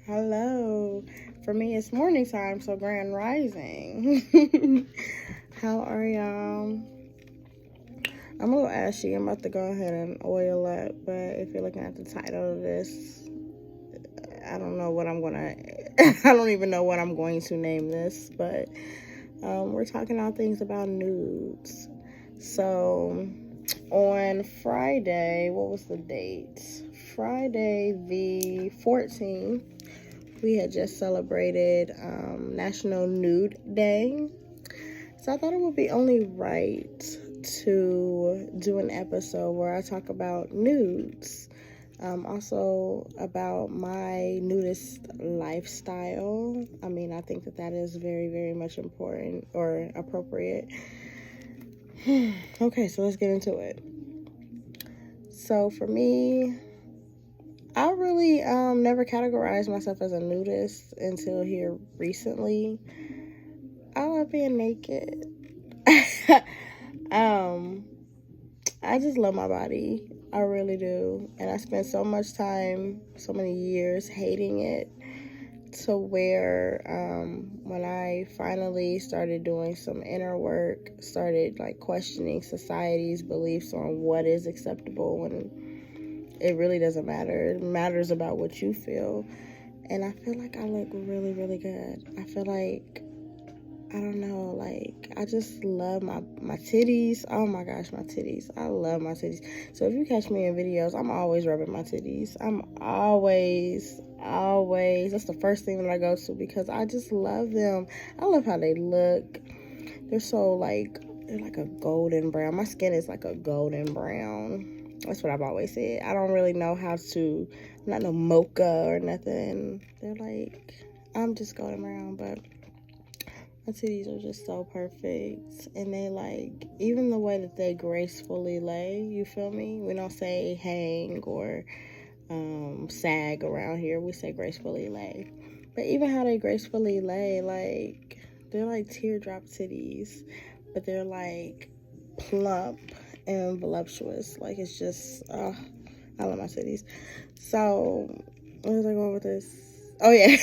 Hello. For me, it's morning time, so grand rising. How are y'all? I'm a little ashy. I'm about to go ahead and oil up, but if you're looking at the title of this, I don't know what I'm gonna. I don't even know what I'm going to name this, but we're talking all things about nudes. So on Friday, what was the date? Friday the 14th, we had just celebrated National Nude Day. So I thought it would be only right to do an episode where I talk about nudes. Also about my nudist lifestyle. I mean, I think that is very, very much important or appropriate. Okay, so let's get into it. So for me, I really never categorized myself as a nudist until here recently. I love being naked. I just love my body. I really do. And I spent so much time, so many years hating it, to where when I finally started doing some inner work, started like questioning society's beliefs on what is acceptable when it really doesn't matter. It matters about what you feel. And I feel like I look really, really good. I feel like, I don't know, like, I just love my titties. Oh my gosh, my titties. I love my titties. So if you catch me in videos, I'm always rubbing my titties. I'm always, that's the first thing that I go to because I just love them. I love how they look. They're so they're like a golden brown. My skin is like a golden brown. That's what I've always said. I don't really know how to, I'm not no mocha or nothing. They're like, I'm just golden brown, but my titties are just so perfect. And they like, even the way that they gracefully lay, you feel me? We don't say hang or sag around here. We say gracefully lay. But even how they gracefully lay, like, they're like teardrop titties, but they're like plump and voluptuous. Like, it's just, I love my titties. So, where was I going with this? Oh, yeah.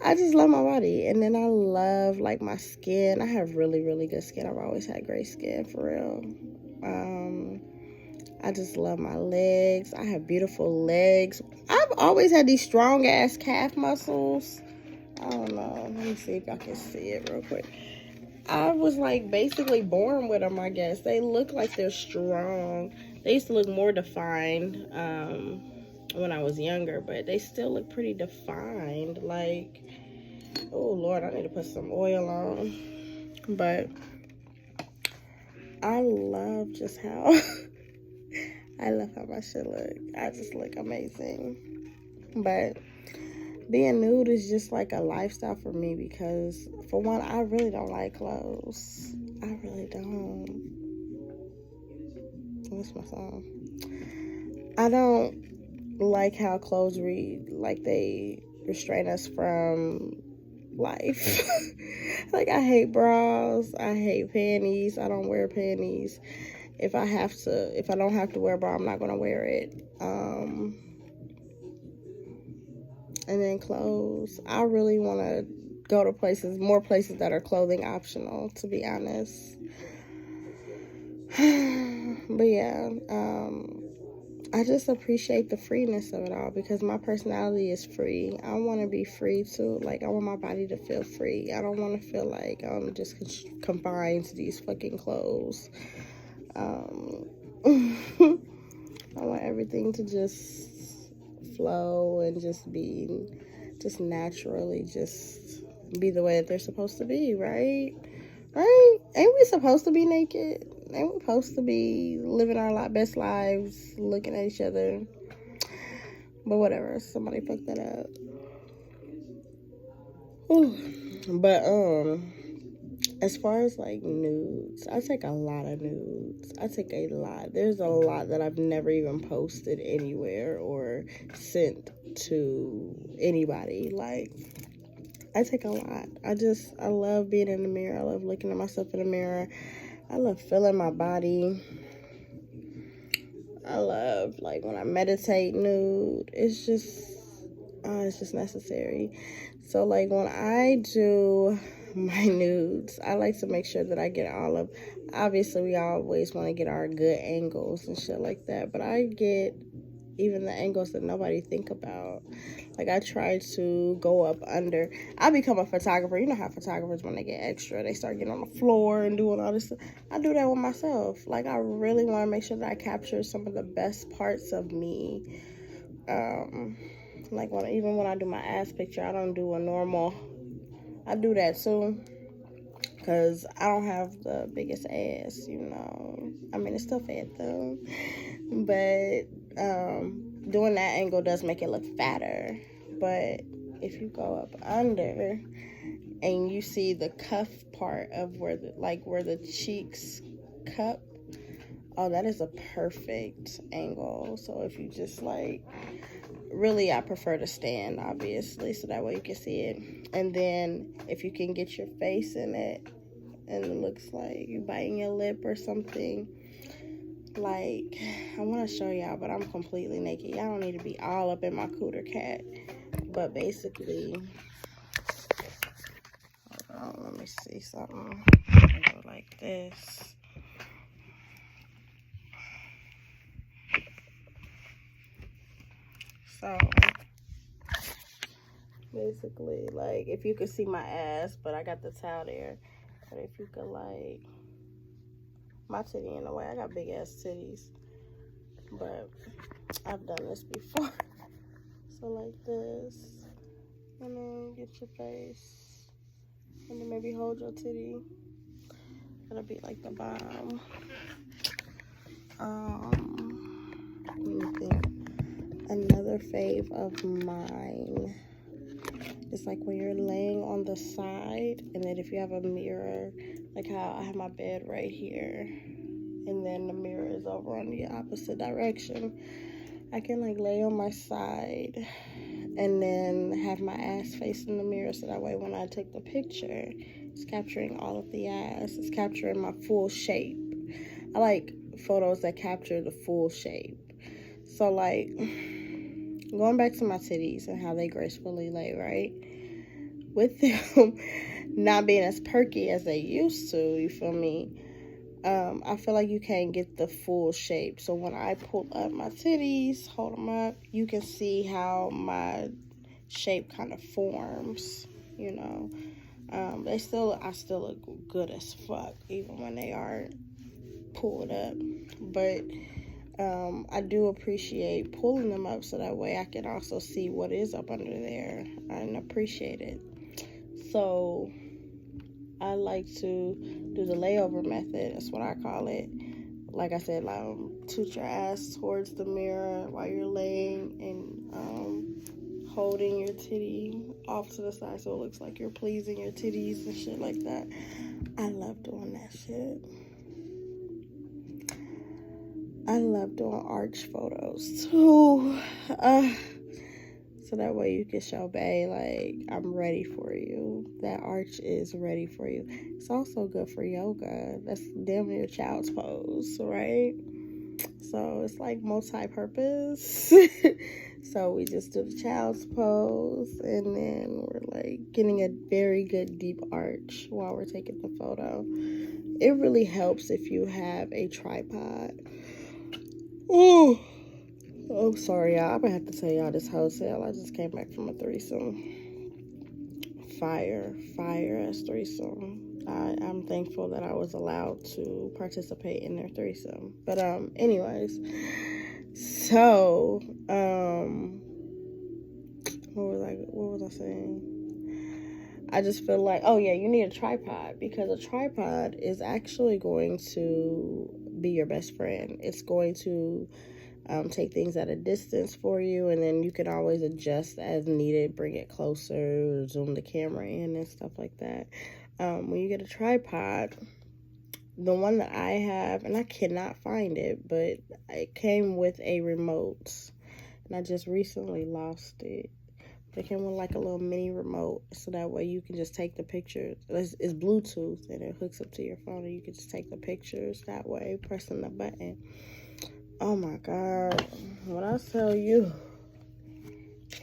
I just love my body. And then I love, like, my skin. I have really, really good skin. I've always had great skin, for real. I just love my legs. I have beautiful legs. I've always had these strong-ass calf muscles. I don't know. Let me see if y'all can see it real quick. I was, like, basically born with them, I guess. They look like they're strong. They used to look more defined when I was younger, but they still look pretty defined. Like, oh, Lord, I need to put some oil on. But I love just how... I love how my shit look. I just look amazing. But being nude is just like a lifestyle for me because, for one, I really don't like clothes. I really don't. What's my song? I don't like how clothes read. Like, they restrain us from life. Like, I hate bras. I hate panties. I don't wear panties. If I don't have to wear a bra, I'm not gonna wear it. And then clothes. I really want to go to more places that are clothing optional, to be honest. But yeah, I just appreciate the freeness of it all because my personality is free. I want to be free too. Like, I want my body to feel free. I don't want to feel like I'm just confined to these fucking clothes. I want everything to just flow and just be just naturally just be the way that they're supposed to be, right? Right? Ain't we supposed to be naked? Ain't we supposed to be living our best lives, looking at each other? But whatever, somebody fucked that up. Whew. But as far as like nudes, I take a lot of nudes. I take a lot. There's a lot that I've never even posted anywhere or sent to anybody. Like, I take a lot. I love being in the mirror. I love looking at myself in the mirror. I love feeling my body. I love, like, when I meditate nude. It's just necessary. So, like, when I do my nudes, I like to make sure that I get all of, obviously we always want to get our good angles and shit like that, but I get even the angles that nobody think about. Like, I try to go up under. I become a photographer. You know how photographers, when they get extra, they start getting on the floor and doing all this stuff. I do that with myself. Like, I really want to make sure that I capture some of the best parts of me. Like, even when I do my ass picture, I don't do a normal. I do that too, because I don't have the biggest ass, you know. I mean, it's still fat though, but doing that angle does make it look fatter. But if you go up under and you see the cuff part of where the cheeks cup, oh, that is a perfect angle. So if you just like, really, I prefer to stand, obviously, so that way you can see it. And then if you can get your face in it and it looks like you biting your lip or something, like, I want to show y'all, but I'm completely naked. Y'all don't need to be all up in my cooter cat. But basically, hold on, let me see something. Go like this. So basically, like, if you could see my ass, but I got the towel there. But if you could, like, my titty in the way, I got big ass titties, but I've done this before. So like this, and then get your face, and then maybe hold your titty. That'll be like the bottom. Let me think. Another fave of mine is like when you're laying on the side, and then if you have a mirror, like how I have my bed right here, and then the mirror is over on the opposite direction. I can like lay on my side and then have my ass facing the mirror, so that way when I take the picture, it's capturing all of the ass. It's capturing my full shape. I like photos that capture the full shape. So like, going back to my titties and how they gracefully lay, right? With them not being as perky as they used to, you feel me? I feel like you can't get the full shape. So when I pull up my titties, hold them up, you can see how my shape kind of forms, you know. I still look good as fuck, even when they are pulled up. But I do appreciate pulling them up, so that way I can also see what is up under there and appreciate it. So I like to do the layover method. That's what I call it. Like I said, like, toot your ass towards the mirror while you're laying, and holding your titty off to the side so it looks like you're pleasing your titties and shit like that. I love doing that shit. I love doing arch photos too. So that way you can show bae, like, I'm ready for you. That arch is ready for you. It's also good for yoga. That's damn near child's pose, right? So it's like multi-purpose. So we just do the child's pose, and then we're like getting a very good deep arch while we're taking the photo. It really helps if you have a tripod. Oh, sorry, y'all. I'm gonna have to tell y'all this hotel. I just came back from a threesome. Fire ass threesome. I'm thankful that I was allowed to participate in their threesome. But anyways, so what was I saying? I just feel like, oh yeah, you need a tripod, because a tripod is actually going to be your best friend. It's going to take things at a distance for you, and then you can always adjust as needed, bring it closer, zoom the camera in and stuff like that. When you get a tripod, the one that I have, and I cannot find it, but it came with a remote, and I just recently lost it. It came with like a little mini remote, so that way you can just take the pictures. It's Bluetooth, and it hooks up to your phone, and you can just take the pictures that way, pressing the button. Oh my God. When I tell you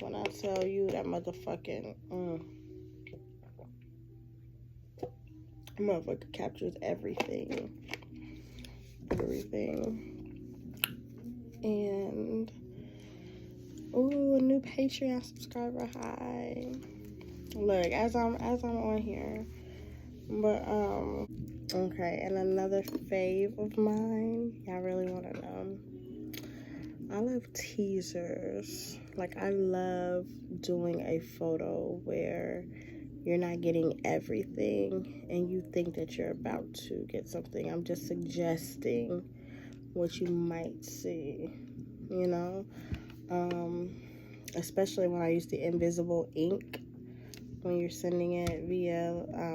that motherfucker captures everything. And ooh, a new Patreon subscriber. Hi. Look, as I'm on here. But okay, and another fave of mine, y'all really want to know. I love teasers. Like, I love doing a photo where you're not getting everything and you think that you're about to get something. I'm just suggesting what you might see, you know? Especially when I use the invisible ink when you're sending it via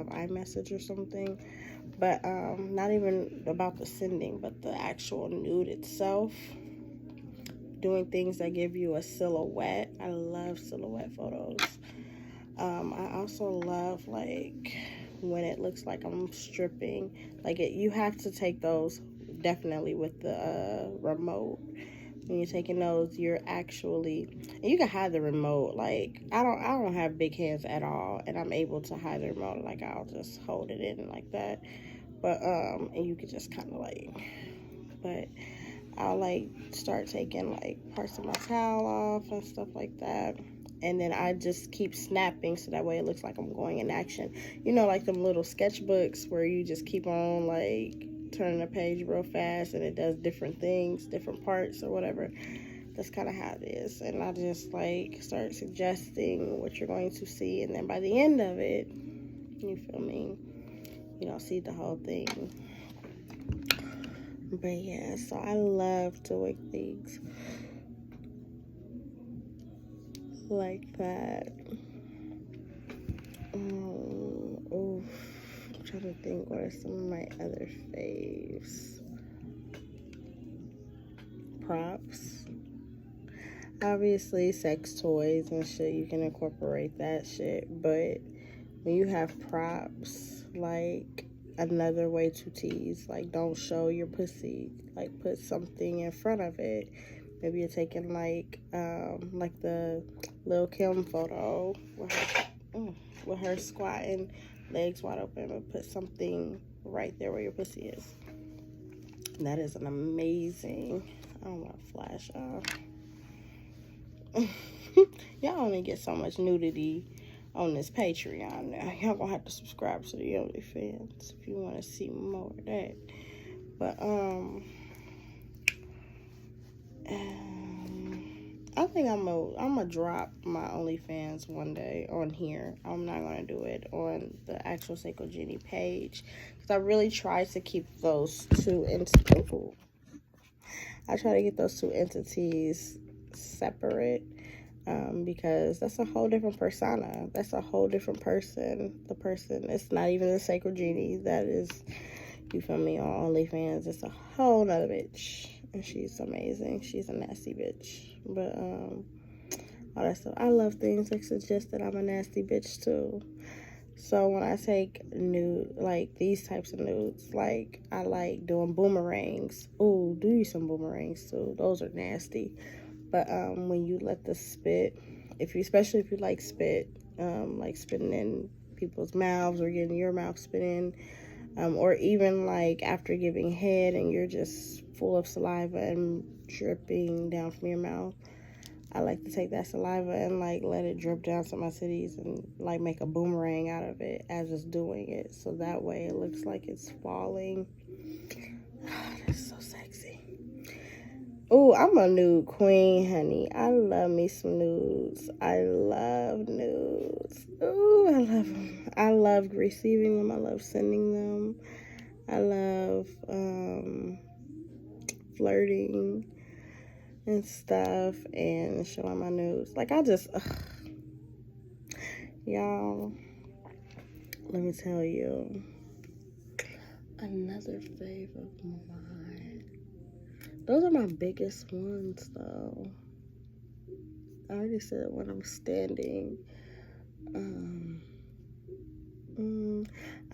iMessage or something. But not even about the sending, but the actual nude itself. Doing things that give you a silhouette. I love silhouette photos. I also love, like, when it looks like I'm stripping. Like, you have to take those definitely with the remote. When you're taking those, you're actually, and you can hide the remote. Like, I don't have big hands at all, and I'm able to hide the remote. Like, I'll just hold it in like that. But and you could just kind of like, but I'll like start taking like parts of my towel off and stuff like that. And then I just keep snapping so that way it looks like I'm going in action. You know, like them little sketchbooks where you just keep on like turning the page real fast and it does different things, different parts or whatever. That's kind of how it is. And I just like start suggesting what you're going to see. And then by the end of it, you feel me? You don't see the whole thing. But yeah, so I love doing things like that. I'm trying to think what are some of my other faves. Props. Obviously, sex toys and shit, you can incorporate that shit. But when you have props, like another way to tease, like don't show your pussy. Like put something in front of it. Maybe you're taking like the Lil Kim photo with her squatting, legs wide open, but put something right there where your pussy is. And that is an amazing. I don't want to flash y'all only get so much nudity on this Patreon now. Y'all gonna have to subscribe to the OnlyFans if you want to see more of that. But I think I'm gonna drop my OnlyFans one day on here. I'm not gonna do it on the actual Seiko Genie page because I really try to keep those two entities. I try to get those two entities separate because that's a whole different persona. That's a whole different person. The person, it's not even the Seiko Genie that is, you feel me, on OnlyFans. It's a whole nother bitch. And she's amazing. She's a nasty bitch. But, all that stuff. I love things that suggest that I'm a nasty bitch, too. So when I take nude, like these types of nudes, like I like doing boomerangs. Ooh, do you some boomerangs, too. Those are nasty. But when you let the spit, especially if you like spit, like spitting in people's mouths or getting your mouth spit in, or even like after giving head and you're just full of saliva and dripping down from your mouth, I like to take that saliva and like let it drip down to my titties and like make a boomerang out of it as it's doing it, so that way it looks like it's falling. That's so sexy. Oh, I'm a nude queen, honey. I love me some nudes. I love nudes. Oh, I love them. I love receiving them. I love sending them. I love flirting and stuff and showing my nudes. Like, y'all, let me tell you. Another fave of mine. Those are my biggest ones, though. I already said when I'm standing.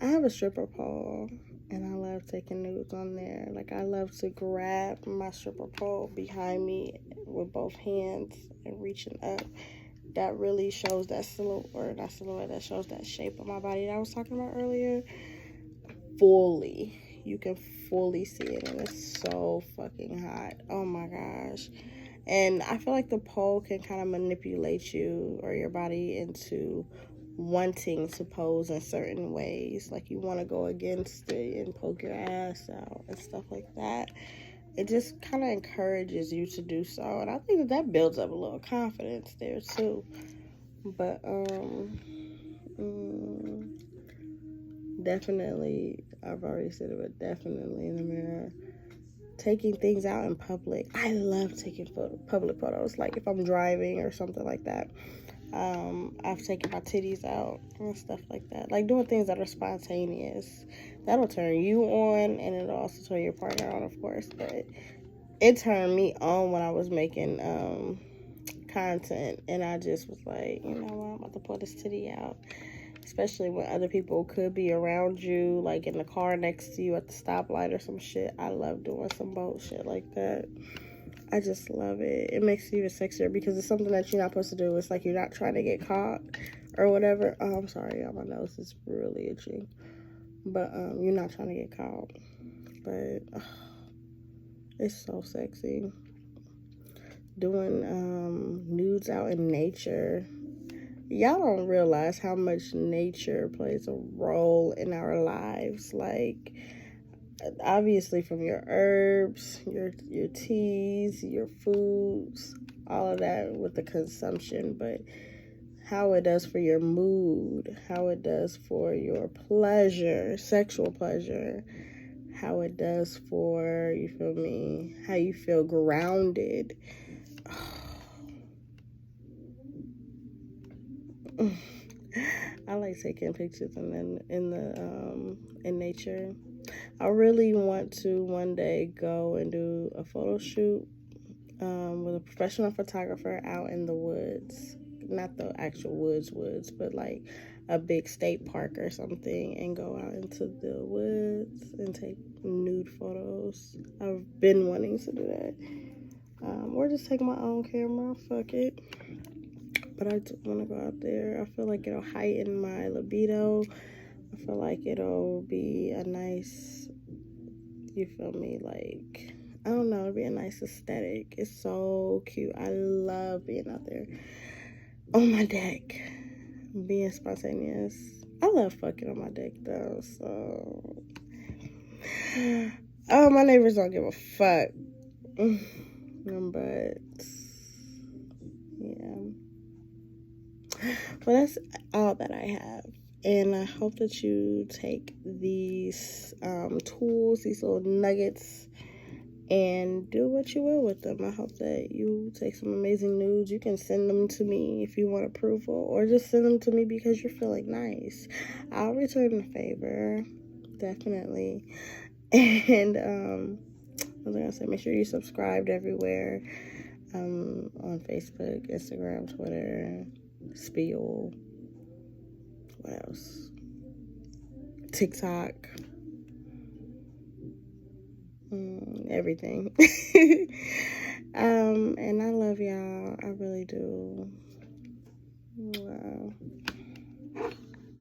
I have a stripper pole. And I love taking nudes on there. Like, I love to grab my stripper pole behind me with both hands and reaching up. That really shows that silhouette, or not silhouette, that shows that shape of my body that I was talking about earlier. Fully. You can fully see it, and it's so fucking hot. Oh my gosh. And I feel like the pole can kind of manipulate you or your body into wanting to pose in certain ways. Like, you want to go against it and poke your ass out and stuff like that. It just kind of encourages you to do so. And I think that builds up a little confidence there too. But, definitely, I've already said it, but definitely in the mirror. Taking things out in public. I love taking public photos. Like, if I'm driving or something like that. I've taken my titties out and stuff like that. Like, doing things that are spontaneous. That'll turn you on, and it'll also turn your partner on, of course. But it turned me on when I was making content, and I just was like, you know what, I'm about to pull this titty out. Especially when other people could be around you, like in the car next to you at the stoplight or some shit. I love doing some bold shit like that. I just love it. It makes it even sexier because it's something that you're not supposed to do. It's like you're not trying to get caught or whatever. Oh, I'm sorry, y'all. My nose is really itchy. But you're not trying to get caught. But it's so sexy. Doing nudes out in nature. Y'all don't realize how much nature plays a role in our lives. Like, obviously from your herbs, your teas, your foods, all of that with the consumption, but how it does for your mood, how it does for your pleasure, sexual pleasure, how it does for, you feel me, how you feel grounded. I like taking pictures and then in nature. I really want to one day go and do a photo shoot with a professional photographer out in the woods. Not the actual woods, but like a big state park or something, and go out into the woods and take nude photos. I've been wanting to do that. Or just take my own camera, fuck it. But I do want to go out there. I feel like it'll heighten my libido. I feel like it'll be a nice, you feel me, like, I don't know, it'll be a nice aesthetic. It's so cute. I love being out there on my deck, being spontaneous. I love fucking on my deck though, so. Oh, my neighbors don't give a fuck. But yeah. Well, that's all that I have. And I hope that you take these tools, these little nuggets, and do what you will with them. I hope that you take some amazing nudes. You can send them to me if you want approval, or just send them to me because you're feeling nice. I'll return the favor, definitely. And what was I gonna say? Make sure you subscribed everywhere, on Facebook, Instagram, Twitter, Spiel. What else? TikTok. Everything. And I love y'all. I really do. Wow.